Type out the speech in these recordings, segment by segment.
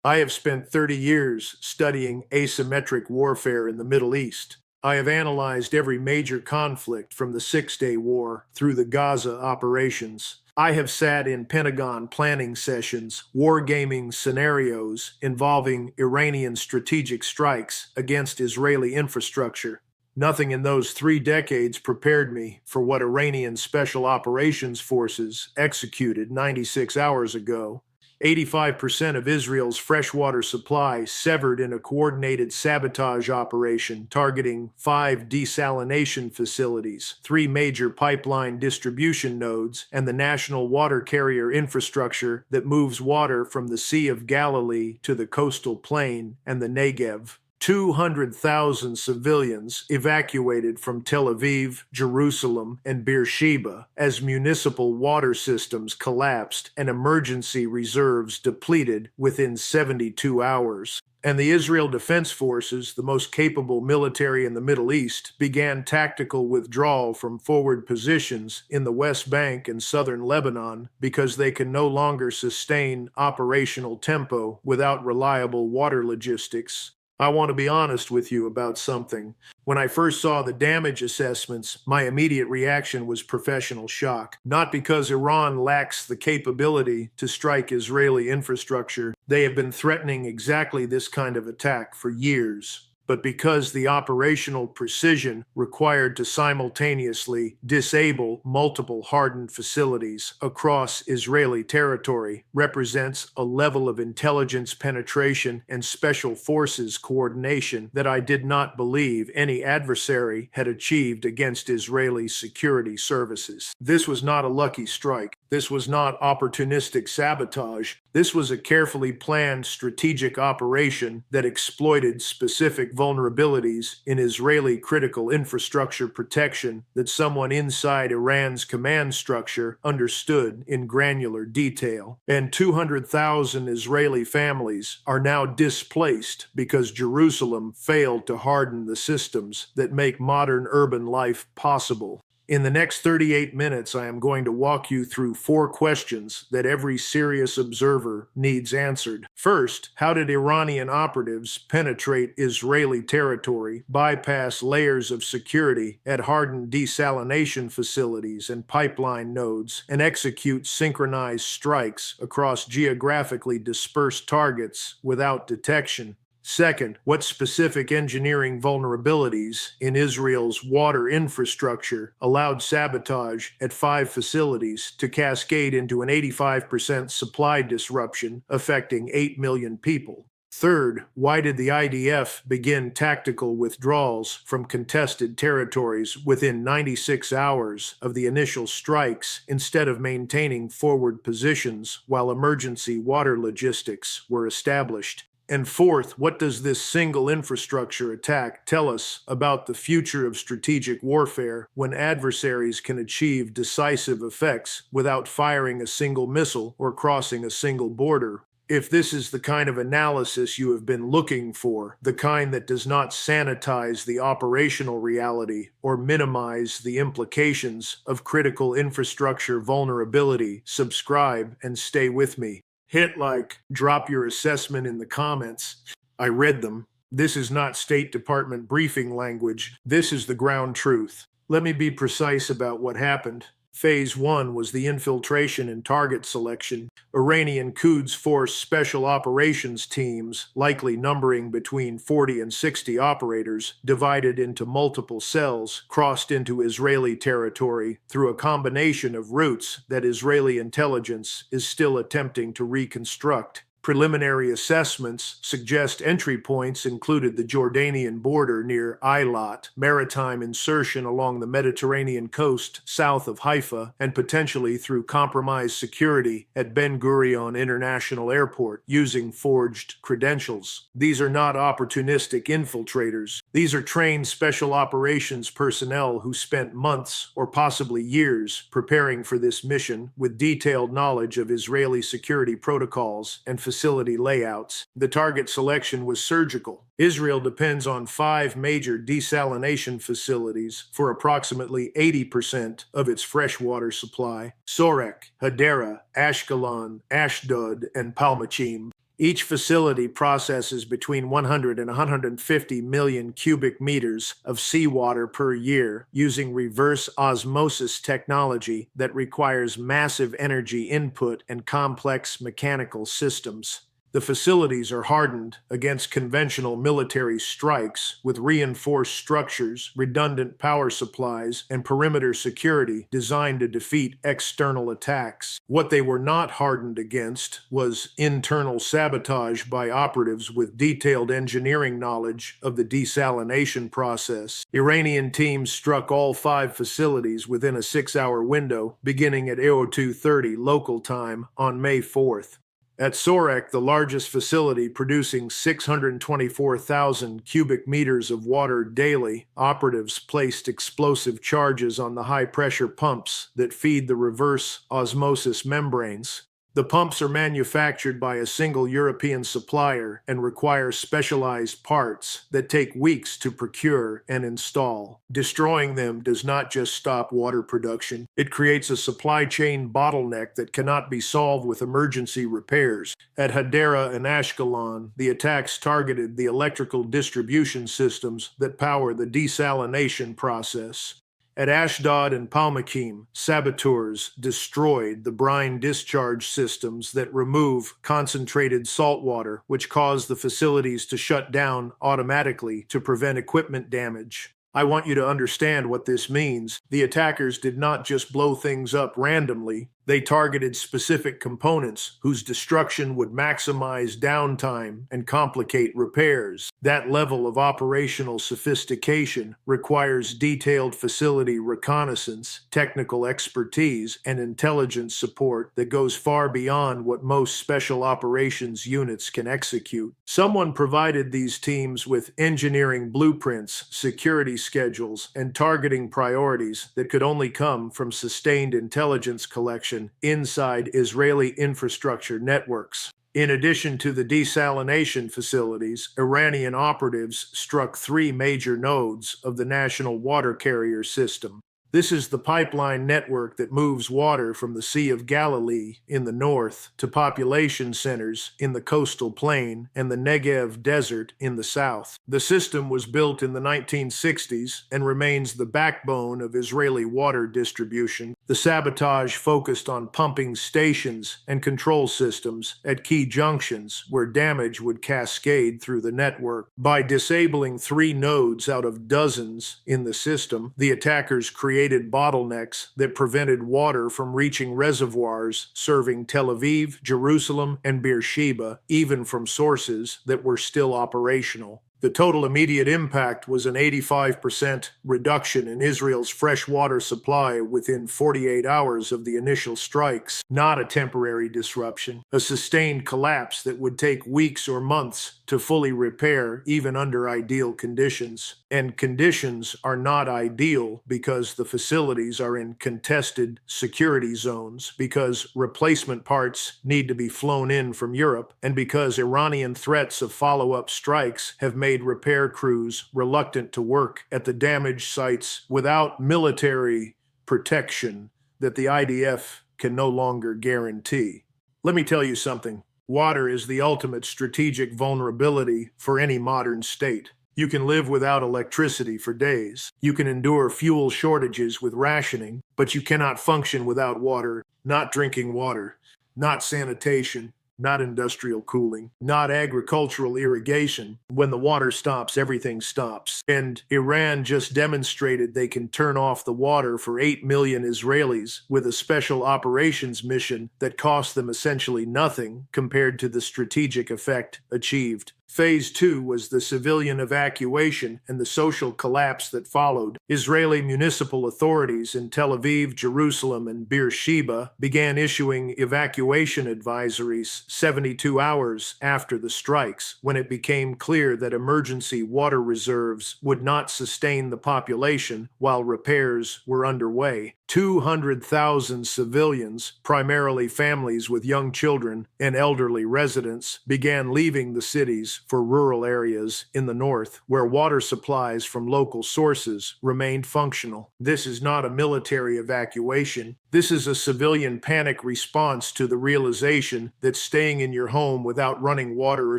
I have spent 30 years studying asymmetric warfare in the Middle East. I have analyzed every major conflict from the Six-Day War through the Gaza operations. I have sat in Pentagon planning sessions, wargaming scenarios involving Iranian strategic strikes against Israeli infrastructure. Nothing in those 3 decades prepared me for what Iranian Special Operations Forces executed 96 hours ago. 85% of Israel's freshwater supply severed in a coordinated sabotage operation targeting 5 desalination facilities, 3 major pipeline distribution nodes, and the national water carrier infrastructure that moves water from the Sea of Galilee to the coastal plain and the Negev. 200,000 civilians evacuated from Tel Aviv, Jerusalem, and Beersheba as municipal water systems collapsed and emergency reserves depleted within 72 hours. And the Israel Defense Forces, the most capable military in the Middle East, began tactical withdrawal from forward positions in the West Bank and southern Lebanon because they can no longer sustain operational tempo without reliable water logistics. I want to be honest with you about something. When I first saw the damage assessments, my immediate reaction was professional shock. Not because Iran lacks the capability to strike Israeli infrastructure. They have been threatening exactly this kind of attack for years. But because the operational precision required to simultaneously disable multiple hardened facilities across Israeli territory represents a level of intelligence penetration and special forces coordination that I did not believe any adversary had achieved against Israeli security services. This was not a lucky strike. This was not opportunistic sabotage. This was a carefully planned strategic operation that exploited specific vulnerabilities in Israeli critical infrastructure protection that someone inside Iran's command structure understood in granular detail. And 200,000 Israeli families are now displaced because Jerusalem failed to harden the systems that make modern urban life possible. In the next 38 minutes, I am going to walk you through 4 questions that every serious observer needs answered. First, how did Iranian operatives penetrate Israeli territory, bypass layers of security at hardened desalination facilities and pipeline nodes, and execute synchronized strikes across geographically dispersed targets without detection? Second, what specific engineering vulnerabilities in Israel's water infrastructure allowed sabotage at 5 facilities to cascade into an 85% supply disruption affecting 8 million people? Third, why did the IDF begin tactical withdrawals from contested territories within 96 hours of the initial strikes instead of maintaining forward positions while emergency water logistics were established? And fourth, what does this single infrastructure attack tell us about the future of strategic warfare when adversaries can achieve decisive effects without firing a single missile or crossing a single border? If this is the kind of analysis you have been looking for, the kind that does not sanitize the operational reality or minimize the implications of critical infrastructure vulnerability, subscribe and stay with me. Hit like, drop your assessment in the comments. I read them. This is not State Department briefing language. This is the ground truth. Let me be precise about what happened. Phase 1 was the infiltration and target selection. Iranian Quds Force special operations teams, likely numbering between 40 and 60 operators, divided into multiple cells, crossed into Israeli territory through a combination of routes that Israeli intelligence is still attempting to reconstruct. Preliminary assessments suggest entry points included the Jordanian border near Eilat, maritime insertion along the Mediterranean coast south of Haifa, and potentially through compromised security at Ben Gurion International Airport using forged credentials. These are not opportunistic infiltrators. These are trained special operations personnel who spent months or possibly years preparing for this mission with detailed knowledge of Israeli security protocols and facility layouts. The target selection was surgical. Israel depends on 5 major desalination facilities for approximately 80% of its freshwater supply: Sorek, Hadera, Ashkelon, Ashdod, and Palmachim. Each facility processes between 100 and 150 million cubic meters of seawater per year using reverse osmosis technology that requires massive energy input and complex mechanical systems. The facilities are hardened against conventional military strikes with reinforced structures, redundant power supplies, and perimeter security designed to defeat external attacks. What they were not hardened against was internal sabotage by operatives with detailed engineering knowledge of the desalination process. Iranian teams struck all 5 facilities within a 6-hour window, beginning at 02:30 local time on May 4th. At Sorek, the largest facility producing 624,000 cubic meters of water daily, operatives placed explosive charges on the high-pressure pumps that feed the reverse osmosis membranes. The pumps are manufactured by a single European supplier and require specialized parts that take weeks to procure and install. Destroying them does not just stop water production, it creates a supply chain bottleneck that cannot be solved with emergency repairs. At Hadera and Ashkelon, the attacks targeted the electrical distribution systems that power the desalination process. At Ashdod and Palmakim, saboteurs destroyed the brine discharge systems that remove concentrated salt water, which caused the facilities to shut down automatically to prevent equipment damage. I want you to understand what this means. The attackers did not just blow things up randomly. They targeted specific components whose destruction would maximize downtime and complicate repairs. That level of operational sophistication requires detailed facility reconnaissance, technical expertise, and intelligence support that goes far beyond what most special operations units can execute. Someone provided these teams with engineering blueprints, security schedules, and targeting priorities that could only come from sustained intelligence collection inside Israeli infrastructure networks. In addition to the desalination facilities, Iranian operatives struck 3 major nodes of the national water carrier system. This is the pipeline network that moves water from the Sea of Galilee in the north to population centers in the coastal plain and the Negev desert in the south. The system was built in the 1960s and remains the backbone of Israeli water distribution. The sabotage focused on pumping stations and control systems at key junctions where damage would cascade through the network. By disabling 3 nodes out of dozens in the system, the attackers created bottlenecks that prevented water from reaching reservoirs serving Tel Aviv, Jerusalem, and Beersheba, even from sources that were still operational. The total immediate impact was an 85% reduction in Israel's fresh water supply within 48 hours of the initial strikes, not a temporary disruption, a sustained collapse that would take weeks or months to fully repair even under ideal conditions. And conditions are not ideal because the facilities are in contested security zones, because replacement parts need to be flown in from Europe, and because Iranian threats of follow-up strikes have made repair crews reluctant to work at the damaged sites without military protection that the IDF can no longer guarantee. Let me tell you something. Water is the ultimate strategic vulnerability for any modern state. You can live without electricity for days. You can endure fuel shortages with rationing, but you cannot function without water, not drinking water, not sanitation, not industrial cooling, not agricultural irrigation. When the water stops, everything stops. And Iran just demonstrated they can turn off the water for 8 million Israelis with a special operations mission that cost them essentially nothing compared to the strategic effect achieved. Phase 2 was the civilian evacuation and the social collapse that followed. Israeli municipal authorities in Tel Aviv, Jerusalem, and Beersheba began issuing evacuation advisories 72 hours after the strikes, when it became clear that emergency water reserves would not sustain the population while repairs were underway. 200,000 civilians, primarily families with young children and elderly residents, began leaving the cities tanks for rural areas in the north, where water supplies from local sources remained functional. This is not a military evacuation. This is a civilian panic response to the realization that staying in your home without running water or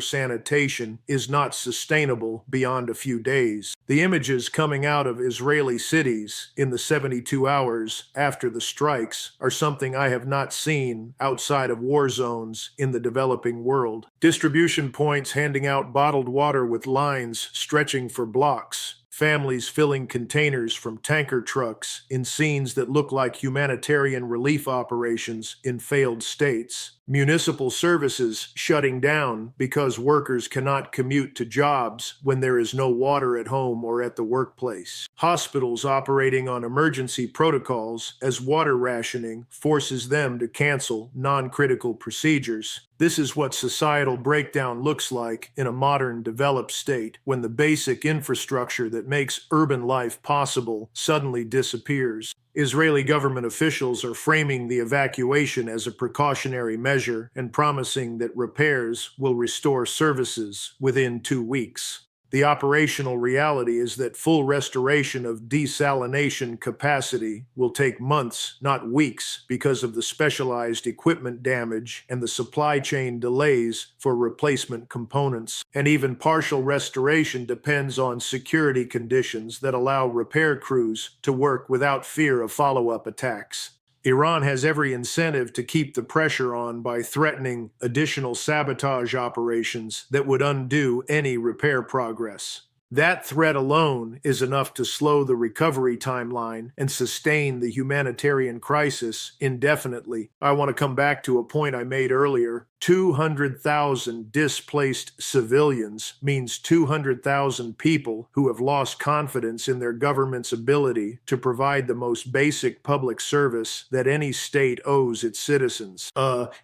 sanitation is not sustainable beyond a few days. The images coming out of Israeli cities in the 72 hours after the strikes are something I have not seen outside of war zones in the developing world. Distribution points handing out bottled water with lines stretching for blocks. Families filling containers from tanker trucks in scenes that look like humanitarian relief operations in failed states. Municipal services shutting down because workers cannot commute to jobs when there is no water at home or at the workplace. Hospitals operating on emergency protocols as water rationing forces them to cancel non-critical procedures. This is what societal breakdown looks like in a modern, developed state when the basic infrastructure that makes urban life possible suddenly disappears. Israeli government officials are framing the evacuation as a precautionary measure and promising that repairs will restore services within 2 weeks. The operational reality is that full restoration of desalination capacity will take months, not weeks, because of the specialized equipment damage and the supply chain delays for replacement components. And even partial restoration depends on security conditions that allow repair crews to work without fear of follow-up attacks. Iran has every incentive to keep the pressure on by threatening additional sabotage operations that would undo any repair progress. That threat alone is enough to slow the recovery timeline and sustain the humanitarian crisis indefinitely. I want to come back to a point I made earlier. 200,000 displaced civilians means 200,000 people who have lost confidence in their government's ability to provide the most basic public service that any state owes its citizens.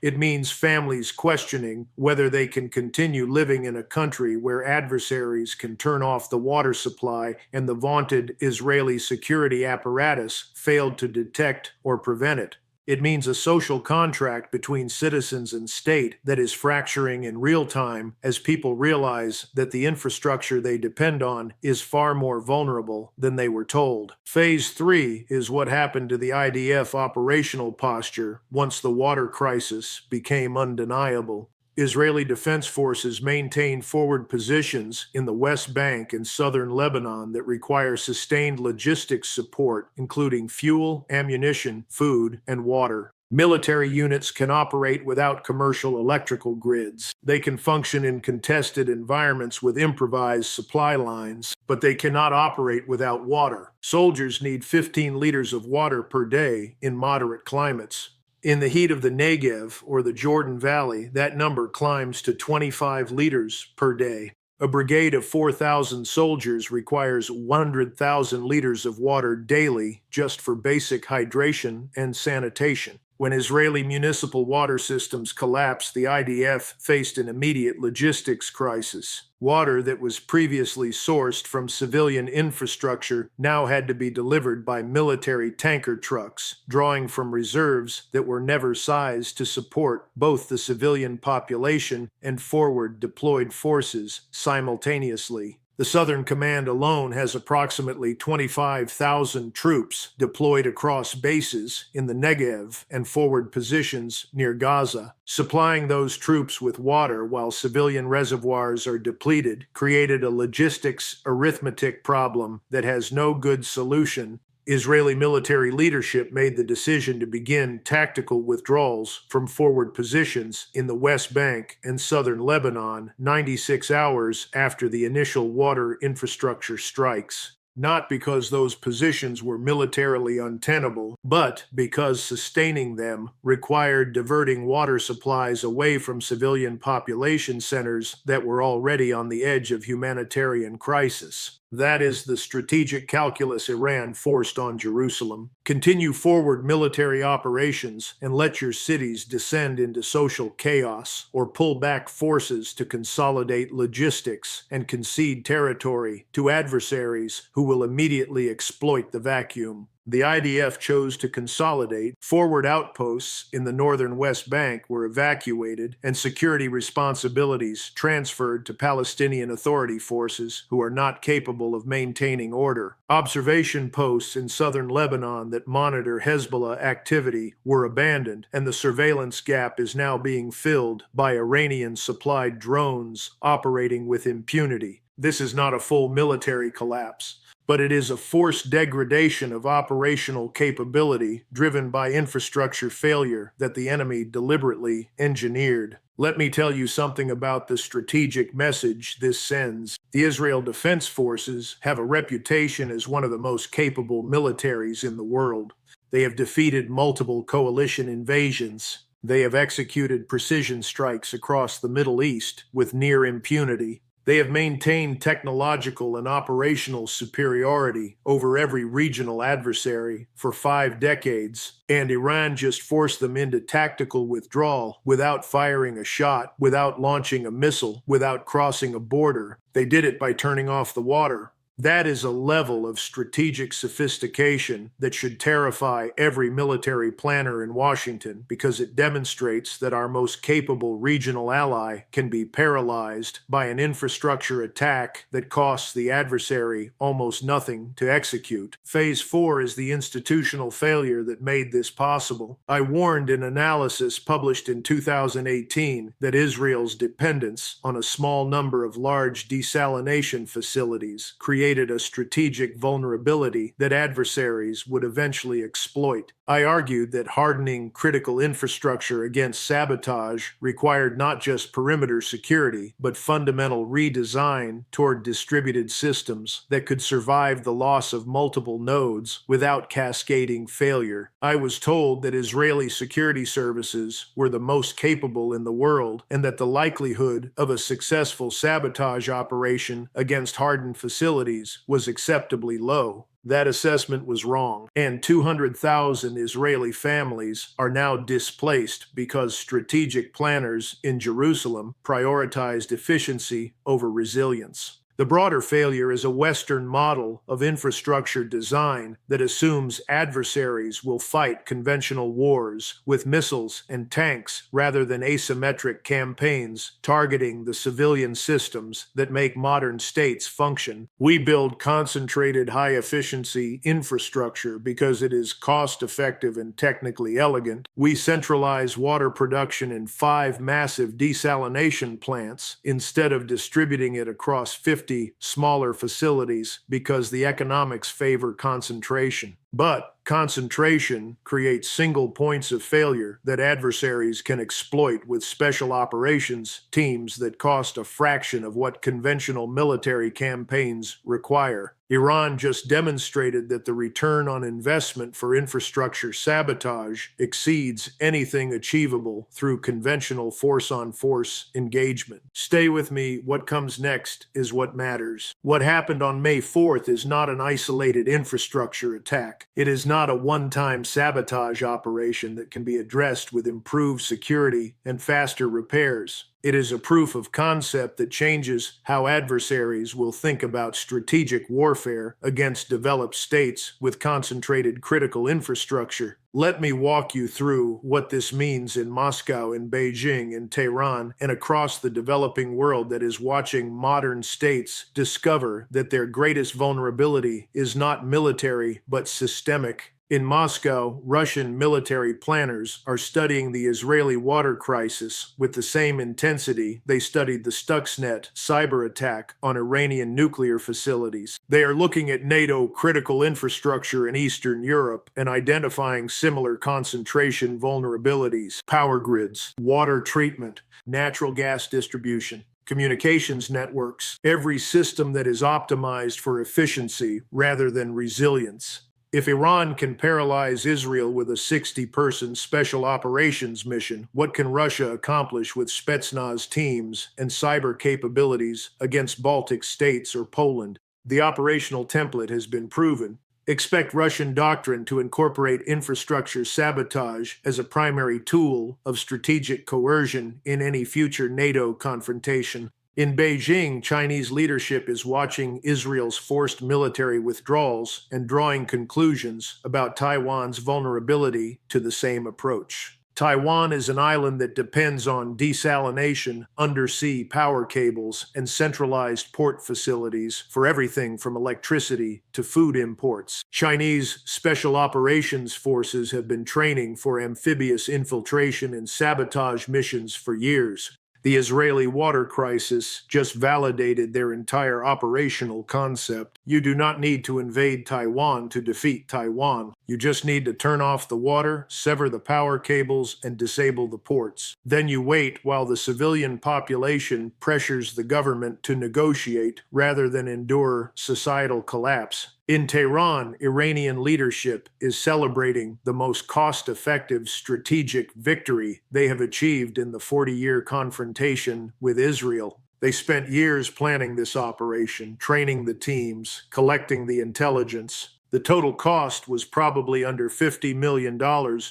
It means families questioning whether they can continue living in a country where adversaries can turn off the water supply and the vaunted Israeli security apparatus failed to detect or prevent it. It means a social contract between citizens and state that is fracturing in real time as people realize that the infrastructure they depend on is far more vulnerable than they were told. Phase 3 is what happened to the IDF operational posture once the water crisis became undeniable. Israeli defense forces maintain forward positions in the West Bank and southern Lebanon that require sustained logistics support, including fuel, ammunition, food, and water. Military units can operate without commercial electrical grids. They can function in contested environments with improvised supply lines, but they cannot operate without water. Soldiers need 15 liters of water per day in moderate climates. In the heat of the Negev, or the Jordan Valley, that number climbs to 25 liters per day. A brigade of 4,000 soldiers requires 100,000 liters of water daily just for basic hydration and sanitation. When Israeli municipal water systems collapsed, the IDF faced an immediate logistics crisis. Water that was previously sourced from civilian infrastructure now had to be delivered by military tanker trucks, drawing from reserves that were never sized to support both the civilian population and forward deployed forces simultaneously. The Southern Command alone has approximately 25,000 troops deployed across bases in the Negev and forward positions near Gaza. Supplying those troops with water while civilian reservoirs are depleted created a logistics arithmetic problem that has no good solution. Israeli military leadership made the decision to begin tactical withdrawals from forward positions in the West Bank and southern Lebanon 96 hours after the initial water infrastructure strikes. Not because those positions were militarily untenable, but because sustaining them required diverting water supplies away from civilian population centers that were already on the edge of humanitarian crisis. That is the strategic calculus Iran forced on Jerusalem. Continue forward military operations and let your cities descend into social chaos, or pull back forces to consolidate logistics and concede territory to adversaries who will immediately exploit the vacuum. The IDF chose to consolidate. Forward outposts in the northern West Bank were evacuated, and security responsibilities transferred to Palestinian Authority forces who are not capable of maintaining order. Observation posts in southern Lebanon that monitor Hezbollah activity were abandoned, and the surveillance gap is now being filled by Iranian-supplied drones operating with impunity. This is not a full military collapse, but it is a forced degradation of operational capability driven by infrastructure failure that the enemy deliberately engineered. Let me tell you something about the strategic message this sends. The Israel Defense Forces have a reputation as one of the most capable militaries in the world. They have defeated multiple coalition invasions. They have executed precision strikes across the Middle East with near impunity. They have maintained technological and operational superiority over every regional adversary for 5 decades, and Iran just forced them into tactical withdrawal without firing a shot, without launching a missile, without crossing a border. They did it by turning off the water. That is a level of strategic sophistication that should terrify every military planner in Washington, because it demonstrates that our most capable regional ally can be paralyzed by an infrastructure attack that costs the adversary almost nothing to execute. Phase 4 is the institutional failure that made this possible. I warned in analysis published in 2018 that Israel's dependence on a small number of large desalination facilities created a strategic vulnerability that adversaries would eventually exploit. I argued that hardening critical infrastructure against sabotage required not just perimeter security, but fundamental redesign toward distributed systems that could survive the loss of multiple nodes without cascading failure. I was told that Israeli security services were the most capable in the world, and that the likelihood of a successful sabotage operation against hardened facilities was acceptably low. That assessment was wrong, and 200,000 Israeli families are now displaced because strategic planners in Jerusalem prioritized efficiency over resilience. The broader failure is a Western model of infrastructure design that assumes adversaries will fight conventional wars with missiles and tanks rather than asymmetric campaigns targeting the civilian systems that make modern states function. We build concentrated, high-efficiency infrastructure because it is cost-effective and technically elegant. We centralize water production in 5 massive desalination plants instead of distributing it across 50 smaller facilities because the economics favor concentration. But concentration creates single points of failure that adversaries can exploit with special operations teams that cost a fraction of what conventional military campaigns require. Iran just demonstrated that the return on investment for infrastructure sabotage exceeds anything achievable through conventional force-on-force engagement. Stay with me. What comes next is what matters. What happened on May 4th is not an isolated infrastructure attack. It is not a one-time sabotage operation that can be addressed with improved security and faster repairs. It is a proof of concept that changes how adversaries will think about strategic warfare against developed states with concentrated critical infrastructure. Let me walk you through what this means in Moscow, in Beijing, in Tehran, and across the developing world that is watching modern states discover that their greatest vulnerability is not military but systemic. In Moscow, Russian military planners are studying the Israeli water crisis with the same intensity they studied the Stuxnet cyber attack on Iranian nuclear facilities. They are looking at NATO critical infrastructure in Eastern Europe and identifying similar concentration vulnerabilities: power grids, water treatment, natural gas distribution, communications networks, every system that is optimized for efficiency rather than resilience. If Iran can paralyze Israel with a 60-person special operations mission, what can Russia accomplish with Spetsnaz teams and cyber capabilities against Baltic states or Poland? The operational template has been proven. Expect Russian doctrine to incorporate infrastructure sabotage as a primary tool of strategic coercion in any future NATO confrontation. In Beijing, Chinese leadership is watching Israel's forced military withdrawals and drawing conclusions about Taiwan's vulnerability to the same approach. Taiwan is an island that depends on desalination, undersea power cables, and centralized port facilities for everything from electricity to food imports. Chinese special operations forces have been training for amphibious infiltration and sabotage missions for years. The Israeli water crisis just validated their entire operational concept. You do not need to invade Taiwan to defeat Taiwan. You just need to turn off the water, sever the power cables, and disable the ports. Then you wait while the civilian population pressures the government to negotiate rather than endure societal collapse. In Tehran, Iranian leadership is celebrating the most cost-effective strategic victory they have achieved in the 40-year confrontation with Israel. They spent years planning this operation, training the teams, collecting the intelligence. The total cost was probably under $50 million,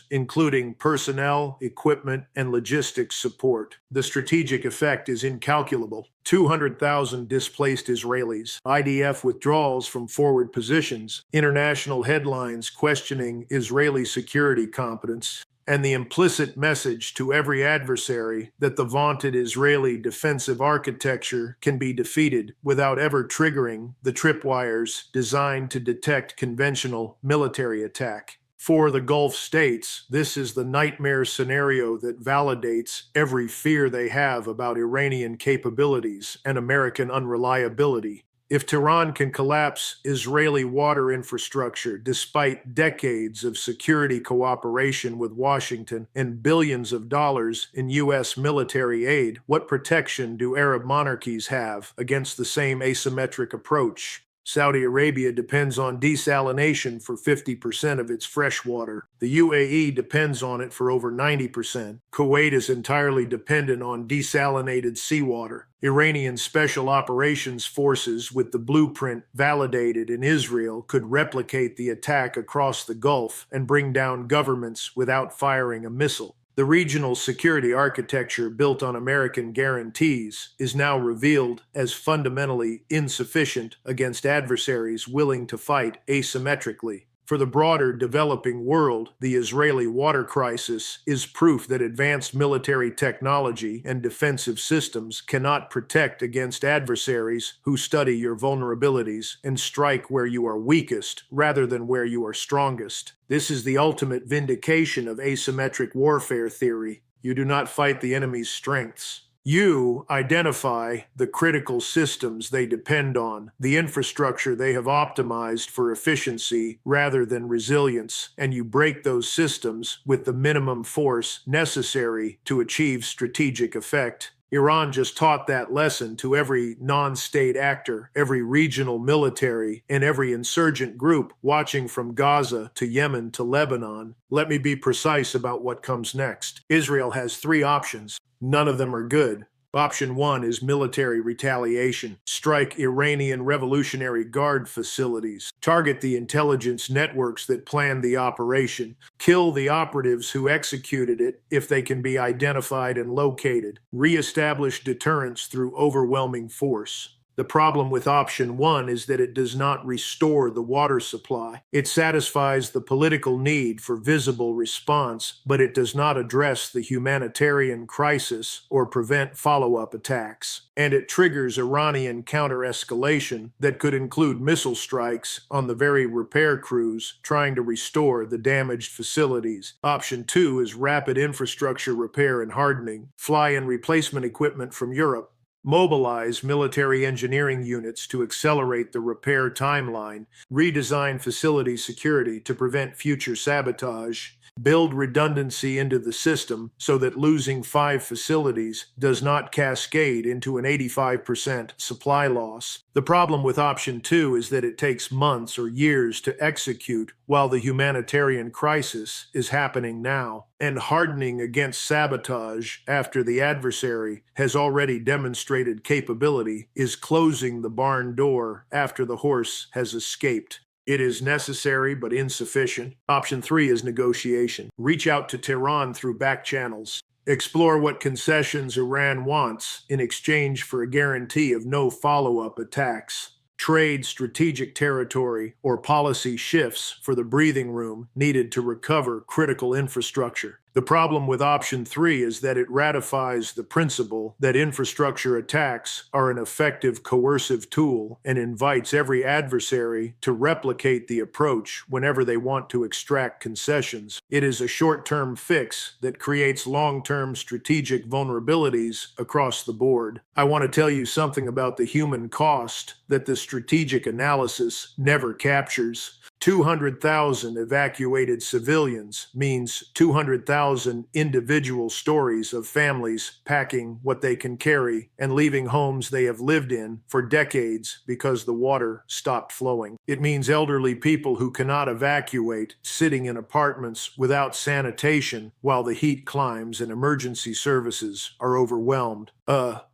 including personnel, equipment, and logistics support. The strategic effect is incalculable. 200,000 displaced Israelis, IDF withdrawals from forward positions, international headlines questioning Israeli security competence, and the implicit message to every adversary that the vaunted Israeli defensive architecture can be defeated without ever triggering the tripwires designed to detect conventional military attack. For the Gulf states, this is the nightmare scenario that validates every fear they have about Iranian capabilities and American unreliability. If Tehran can collapse Israeli water infrastructure despite decades of security cooperation with Washington and billions of dollars in U.S. military aid, what protection do Arab monarchies have against the same asymmetric approach? Saudi Arabia depends on desalination for 50% of its fresh water. The UAE depends on it for over 90%. Kuwait is entirely dependent on desalinated seawater. Iranian special operations forces with the blueprint validated in Israel could replicate the attack across the Gulf and bring down governments without firing a missile. The regional security architecture built on American guarantees is now revealed as fundamentally insufficient against adversaries willing to fight asymmetrically. For the broader developing world, the Israeli water crisis is proof that advanced military technology and defensive systems cannot protect against adversaries who study your vulnerabilities and strike where you are weakest rather than where you are strongest. This is the ultimate vindication of asymmetric warfare theory. You do not fight the enemy's strengths. You identify the critical systems they depend on, the infrastructure they have optimized for efficiency rather than resilience, and you break those systems with the minimum force necessary to achieve strategic effect. Iran just taught that lesson to every non-state actor, every regional military, and every insurgent group watching from Gaza to Yemen to Lebanon. Let me be precise about what comes next. Israel has 3 options. None of them are good. Option 1 is military retaliation. Strike Iranian Revolutionary Guard facilities. Target the intelligence networks that planned the operation. Kill the operatives who executed it if they can be identified and located. Re-establish deterrence through overwhelming force. The problem with option 1 is that it does not restore the water supply. It satisfies the political need for visible response, but it does not address the humanitarian crisis or prevent follow-up attacks. And it triggers Iranian counter-escalation that could include missile strikes on the very repair crews trying to restore the damaged facilities. Option 2 is rapid infrastructure repair and hardening. Fly in replacement equipment from Europe. Mobilize military engineering units to accelerate the repair timeline, redesign facility security to prevent future sabotage, build redundancy into the system so that losing 5 facilities does not cascade into an 85% supply loss. The problem with option 2 is that it takes months or years to execute while the humanitarian crisis is happening now. And hardening against sabotage after the adversary has already demonstrated capability is closing the barn door after the horse has escaped. It is necessary but insufficient. Option 3 is negotiation. Reach out to Tehran through back channels. Explore what concessions Iran wants in exchange for a guarantee of no follow-up attacks. Trade strategic territory or policy shifts for the breathing room needed to recover critical infrastructure. The problem with option 3 is that it ratifies the principle that infrastructure attacks are an effective coercive tool and invites every adversary to replicate the approach whenever they want to extract concessions. It is a short-term fix that creates long-term strategic vulnerabilities across the board. I want to tell you something about the human cost that the strategic analysis never captures. 200,000 evacuated civilians means 200,000 individual stories of families packing what they can carry and leaving homes they have lived in for decades because the water stopped flowing. It means elderly people who cannot evacuate sitting in apartments without sanitation while the heat climbs and emergency services are overwhelmed.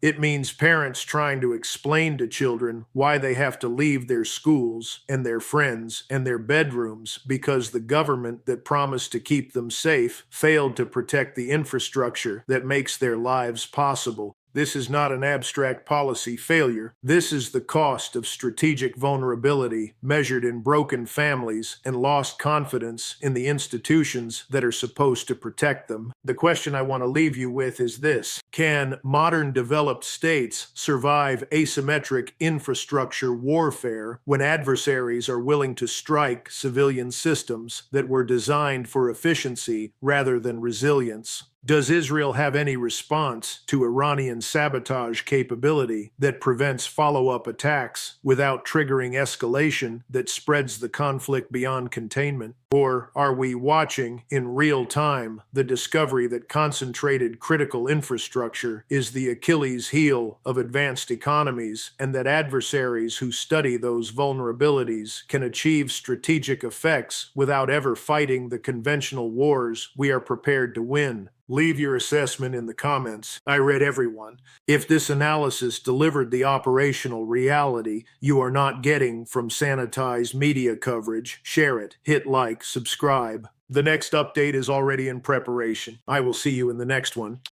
It means parents trying to explain to children why they have to leave their schools and their friends and their bedrooms because the government that promised to keep them safe failed to protect the infrastructure that makes their lives possible. This is not an abstract policy failure. This is the cost of strategic vulnerability measured in broken families and lost confidence in the institutions that are supposed to protect them. The question I want to leave you with is this: can modern developed states survive asymmetric infrastructure warfare when adversaries are willing to strike civilian systems that were designed for efficiency rather than resilience? Does Israel have any response to Iranian sabotage capability that prevents follow-up attacks without triggering escalation that spreads the conflict beyond containment? Or are we watching in real time the discovery that concentrated critical infrastructure is the Achilles heel of advanced economies, and that adversaries who study those vulnerabilities can achieve strategic effects without ever fighting the conventional wars we are prepared to win? Leave your assessment in the comments. I read every one. If this analysis delivered the operational reality you are not getting from sanitized media coverage, share it, hit like, subscribe. The next update is already in preparation. I will see you in the next one.